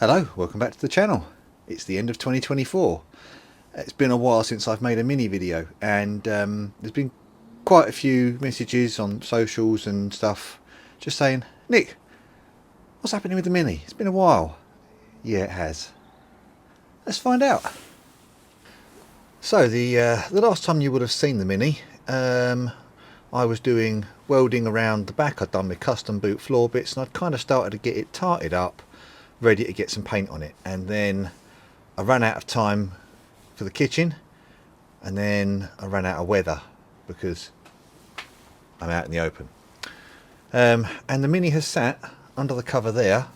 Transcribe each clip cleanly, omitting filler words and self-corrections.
Hello, welcome back to the channel. It's the end of 2024. It's been a while since I've made a mini video, and there's been quite a few messages on socials and stuff just saying, Nick, what's happening with the mini? It's been a while. Yeah, it has. Let's find out. So the last time you would have seen the mini, I was doing welding around the back. I'd done my custom boot floor bits, and I'd kind of started to get it tarted up, ready to get some paint on it. And then I ran out of time for the kitchen, and then I ran out of weather because I'm out in the open. And the mini has sat under the cover there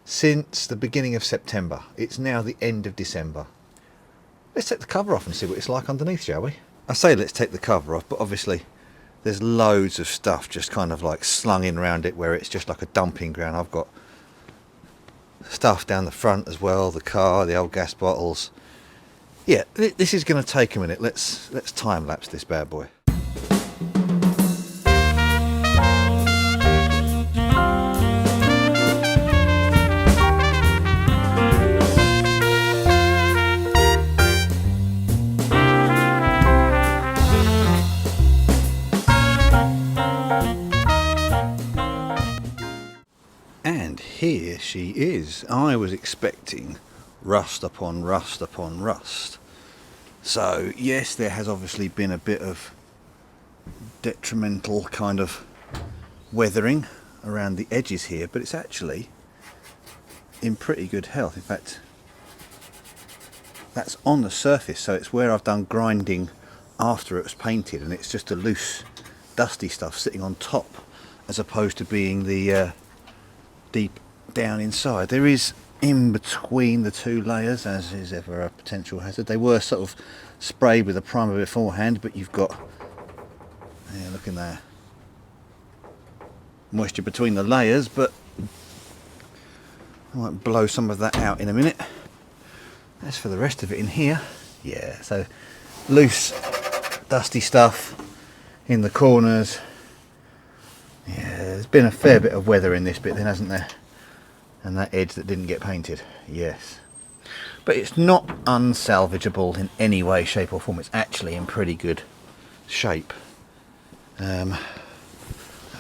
since the beginning of September. It's now the end of December. Let's take the cover off and see what it's like underneath, shall we? I say let's take the cover off, but obviously there's loads of stuff just kind of like slung in around it where it's just like a dumping ground. I've got stuff down the front as well, the car, the old gas bottles. Yeah, this is going to take a minute. Let's time lapse this bad boy. And here she is. I was expecting rust upon rust upon rust. So yes, there has obviously been a bit of detrimental kind of weathering around the edges here, but it's actually in pretty good health. In fact, that's on the surface, so it's where I've done grinding after it was painted, and it's just a loose dusty stuff sitting on top as opposed to being the deep down inside. There is in between the two layers, as is ever a potential hazard. They were sort of sprayed with a primer beforehand, but you've got, yeah, look in there, moisture between the layers, but I might blow some of that out in a minute. As for the rest of it in here, yeah, so loose dusty stuff in the corners. Yeah, there's been a fair bit of weather in this bit then, hasn't there? And that edge that didn't get painted, yes. But it's not unsalvageable in any way, shape or form. It's actually in pretty good shape. Have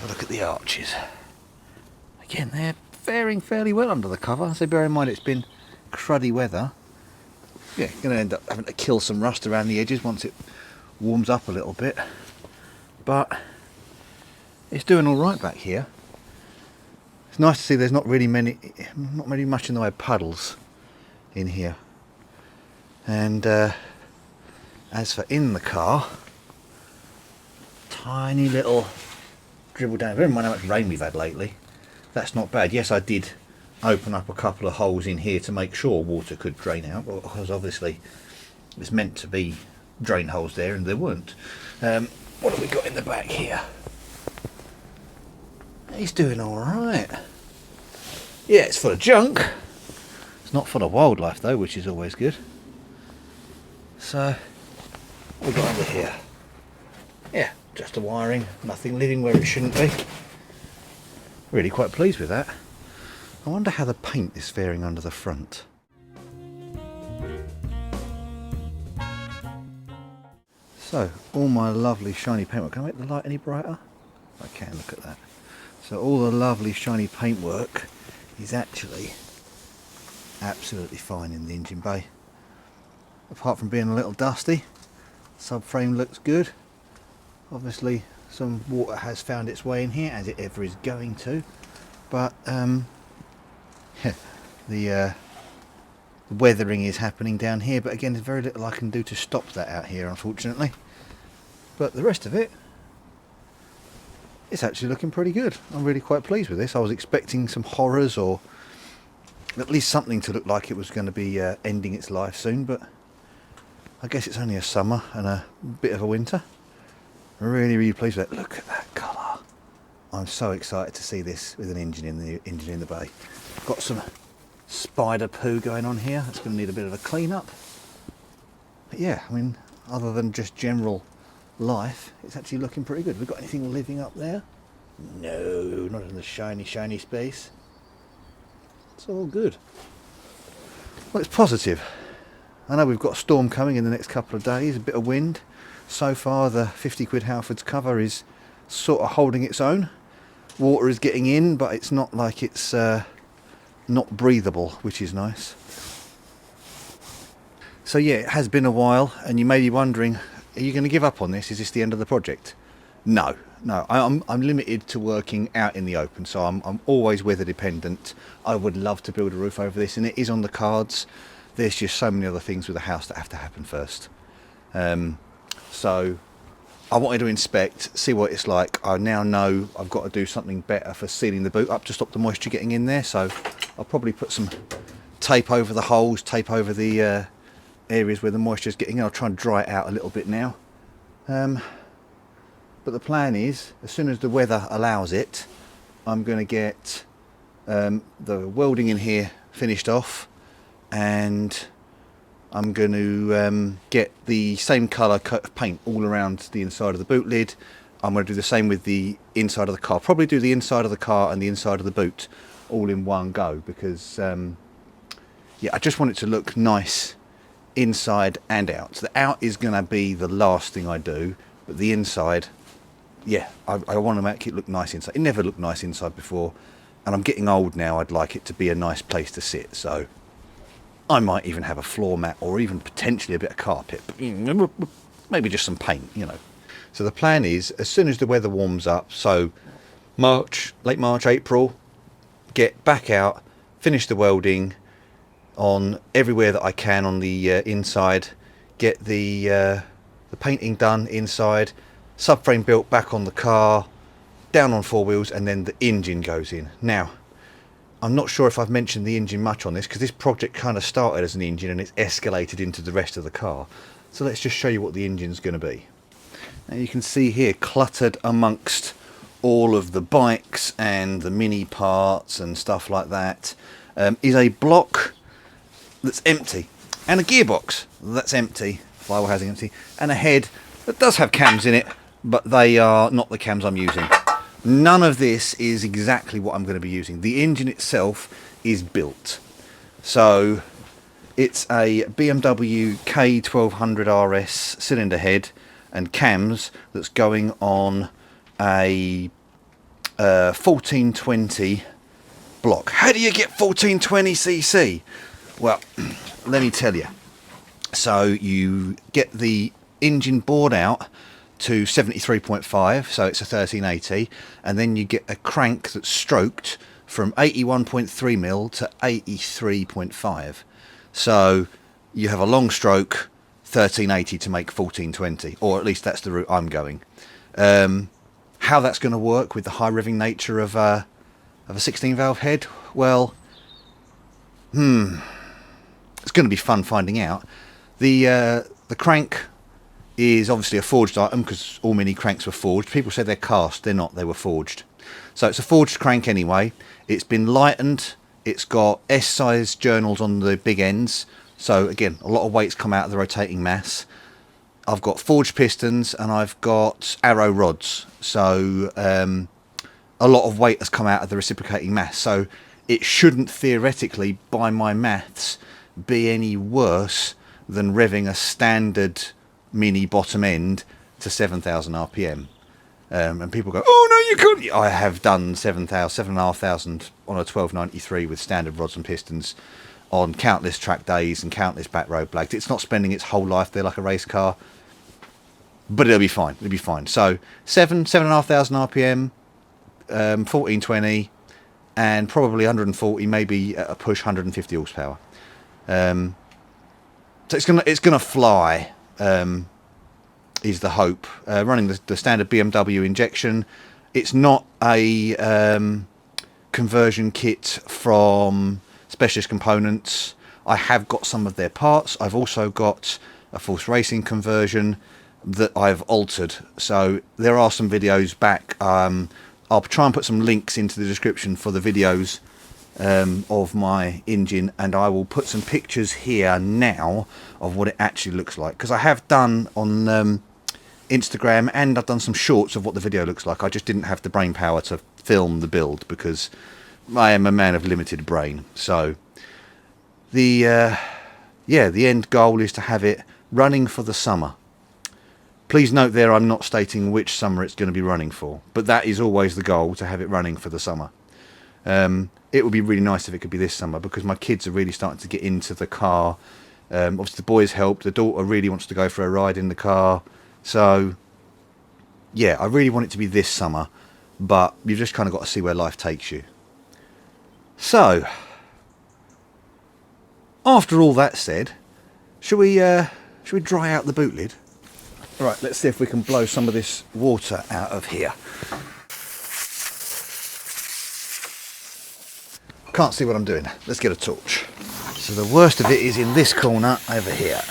a look at the arches. Again, they're faring fairly well under the cover. So bear in mind it's been cruddy weather. Yeah, going to end up having to kill some rust around the edges once it warms up a little bit. But it's doing all right back here. It's nice to see there's not really much in the way of puddles in here. And as for in the car, tiny little dribble down. Bear in mind how much rain we've had lately. That's not bad. Yes, I did open up a couple of holes in here to make sure water could drain out, because obviously it's meant to be drain holes there and there weren't. What have we got in the back here? He's doing alright. Yeah, it's full of junk. It's not full of wildlife though, which is always good. So, what have we got under here? Yeah, just the wiring, nothing living where it shouldn't be. Really quite pleased with that. I wonder how the paint is faring under the front. So, all my lovely shiny paintwork. Can I make the light any brighter? I can, look at that. So all the lovely shiny paintwork is actually absolutely fine in the engine bay. Apart from being a little dusty, subframe looks good. Obviously some water has found its way in here, as it ever is going to. But the weathering is happening down here, but again there's very little I can do to stop that out here, unfortunately. But the rest of it, it's actually looking pretty good. I'm really quite pleased with this. I was expecting some horrors, or at least something to look like it was going to be ending its life soon, but I guess it's only a summer and a bit of a winter. I'm really pleased with that. Look at that colour. I'm so excited to see this with an engine in the bay. Got some spider poo going on here. It's going to need a bit of a clean up. But yeah, I mean, other than just general life, it's actually looking pretty good. Have we got anything living up there? No, not in the shiny space. It's all good. Well, it's positive. I know we've got a storm coming in the next couple of days, a bit of wind. So far the 50 quid Halfords cover is sort of holding its own. Water is getting in, but it's not like it's not breathable, which is nice. So yeah, it has been a while, and you may be wondering, are you going to give up on this? Is this the end of the project? No. I'm limited to working out in the open, so I'm always weather dependent. I would love to build a roof over this, and it is on the cards. There's just so many other things with the house that have to happen first. So I wanted to inspect, see what it's like. I now know I've got to do something better for sealing the boot up to stop the moisture getting in there. So I'll probably put some tape over the holes, tape over the areas where the moisture is getting in. I'll try and dry it out a little bit now. But the plan is, as soon as the weather allows it, I'm going to get the welding in here finished off, and I'm going to get the same colour coat of paint all around the inside of the boot lid. I'm going to do the same with the inside of the car. Probably do the inside of the car and the inside of the boot all in one go, because yeah, I just want it to look nice inside and out. So the out is going to be the last thing I do, but the inside, yeah, I want to make it look nice inside. It never looked nice inside before, and I'm getting old now. I'd like it to be a nice place to sit, so I might even have a floor mat, or even potentially a bit of carpet, but maybe just some paint, you know. So the plan is, as soon as the weather warms up, so March, late March, April, get back out, finish the welding on everywhere that I can on the inside, get the painting done inside, subframe built back on the car, down on four wheels, and then the engine goes in. Now, I'm not sure if I've mentioned the engine much on this, because this project kind of started as an engine and it's escalated into the rest of the car. So let's just show you what the engine's going to be. Now you can see here, cluttered amongst all of the bikes and the mini parts and stuff like that, is a block that's empty, and a gearbox that's empty, flywheel housing empty, and a head that does have cams in it, but they are not the cams I'm using. None of this is exactly what I'm going to be using. The engine itself is built. So it's a BMW K1200 RS cylinder head and cams that's going on a 1420 block. How do you get 1420cc? Well, let me tell you. So you get the engine bored out to 73.5, so it's a 1380, and then you get a crank that's stroked from 81.3mm to 83.5. So you have a long stroke 1380 to make 1420, or at least that's the route I'm going. How that's going to work with the high revving nature of a 16 valve head, well, it's going to be fun finding out. The crank is obviously a forged item, because all mini cranks were forged. People say they're cast, they're not, they were forged. So it's a forged crank anyway. It's been lightened, it's got S-size journals on the big ends, so again, a lot of weight's come out of the rotating mass. I've got forged pistons and I've got arrow rods, so a lot of weight has come out of the reciprocating mass, so it shouldn't theoretically, by my maths, be any worse than revving a standard mini bottom end to 7,000 RPM. And people go, oh no, you couldn't. I have done 7,500 on a 1293 with standard rods and pistons on countless track days and countless back road blags. It's not spending its whole life there like a race car, but it'll be fine. It'll be fine. So 7,500 RPM, 1420, and probably 140, maybe at a push 150 horsepower. So it's gonna fly. Is the hope. Running the standard BMW injection. It's not a conversion kit from Specialist Components. I have got some of their parts. I've also got a Force Racing conversion that I've altered. So there are some videos back. I'll try and put some links into the description for the videos of my engine, and I will put some pictures here now of what it actually looks like, because I have done on Instagram, and I've done some shorts of what the video looks like. I just didn't have the brain power to film the build because I am a man of limited brain. So the end goal is to have it running for the summer. Please note there, I'm not stating which summer it's going to be running for, but that is always the goal, to have it running for the summer. It would be really nice if it could be this summer, because my kids are really starting to get into the car. Obviously the boys help, the daughter really wants to go for a ride in the car. So yeah, I really want it to be this summer, but you've just kind of got to see where life takes you. So after all that said, should we dry out the boot lid? Right, let's see if we can blow some of this water out of here. Can't see what I'm doing. Let's get a torch. So the worst of it is in this corner over here.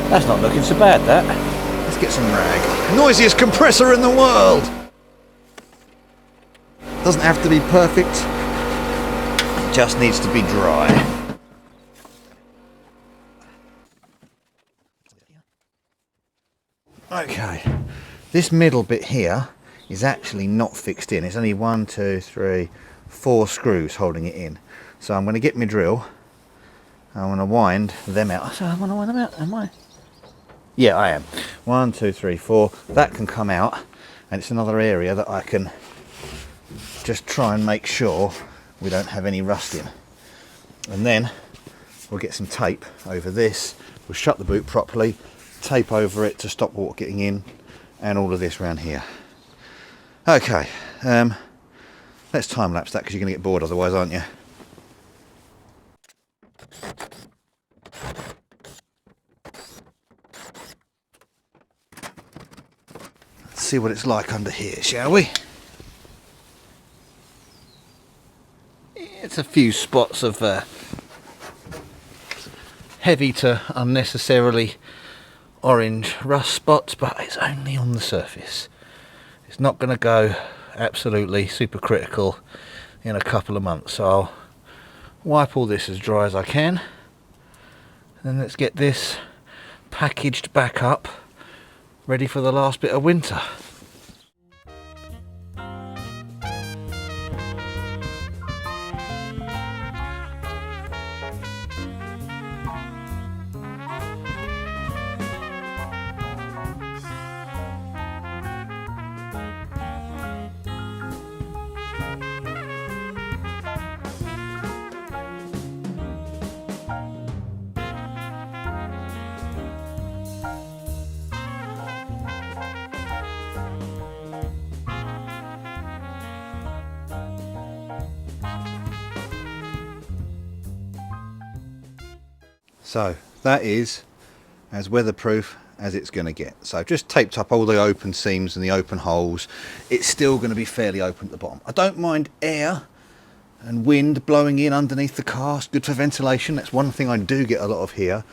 That's not looking so bad, that. Let's get some rag. Noisiest compressor in the world! Doesn't have to be perfect. Just needs to be dry. Okay, this middle bit here is actually not fixed in. It's only 1, 2, 3, 4 screws holding it in. So I'm going to get my drill. I want to wind them out. So I want to wind them out, am I? Yeah, I am. 1, 2, 3, 4. That can come out, and it's another area that I can just try and make sure we don't have any rust in. And then we'll get some tape over this, we'll shut the boot properly, tape over it to stop water getting in, and all of this around here. Okay, let's time lapse that, because you're going to get bored otherwise, aren't you? Let's see what it's like under here, shall we? It's a few spots of heavy to unnecessarily orange rust spots, but it's only on the surface. It's not going to go absolutely super critical in a couple of months, so I'll wipe all this as dry as I can, and let's get this packaged back up, ready for the last bit of winter. So that is as weatherproof as it's going to get. So I've just taped up all the open seams and the open holes. It's still going to be fairly open at the bottom. I don't mind air and wind blowing in underneath the car. It's good for ventilation. That's one thing I do get a lot of here.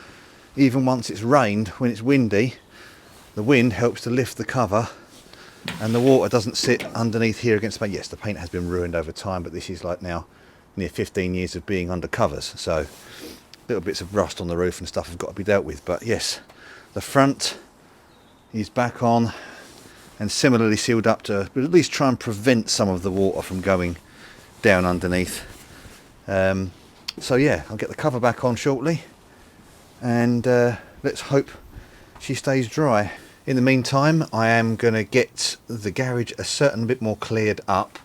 Even once it's rained, when it's windy, the wind helps to lift the cover and the water doesn't sit underneath here against the paint. Yes, the paint has been ruined over time, but this is like now near 15 years of being under covers. So little bits of rust on the roof and stuff have got to be dealt with, but yes, the front is back on and similarly sealed up to at least try and prevent some of the water from going down underneath. So yeah, I'll get the cover back on shortly, and let's hope she stays dry. In the meantime, I am going to get the garage a certain bit more cleared up,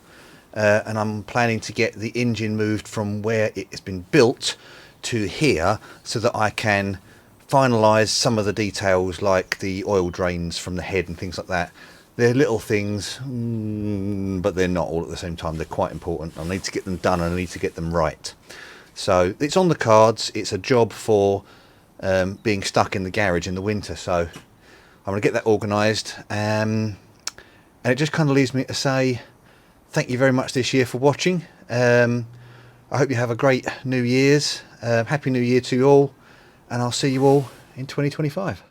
and I'm planning to get the engine moved from where it has been built to here, so that I can finalise some of the details like the oil drains from the head and things like that. They're little things, but they're not all at the same time. They're quite important. I need to get them done and I need to get them right. So it's on the cards. It's a job for being stuck in the garage in the winter. So I'm going to get that organised. And it just kind of leaves me to say thank you very much this year for watching. I hope you have a great New Year's. Happy New Year to you all, and I'll see you all in 2025.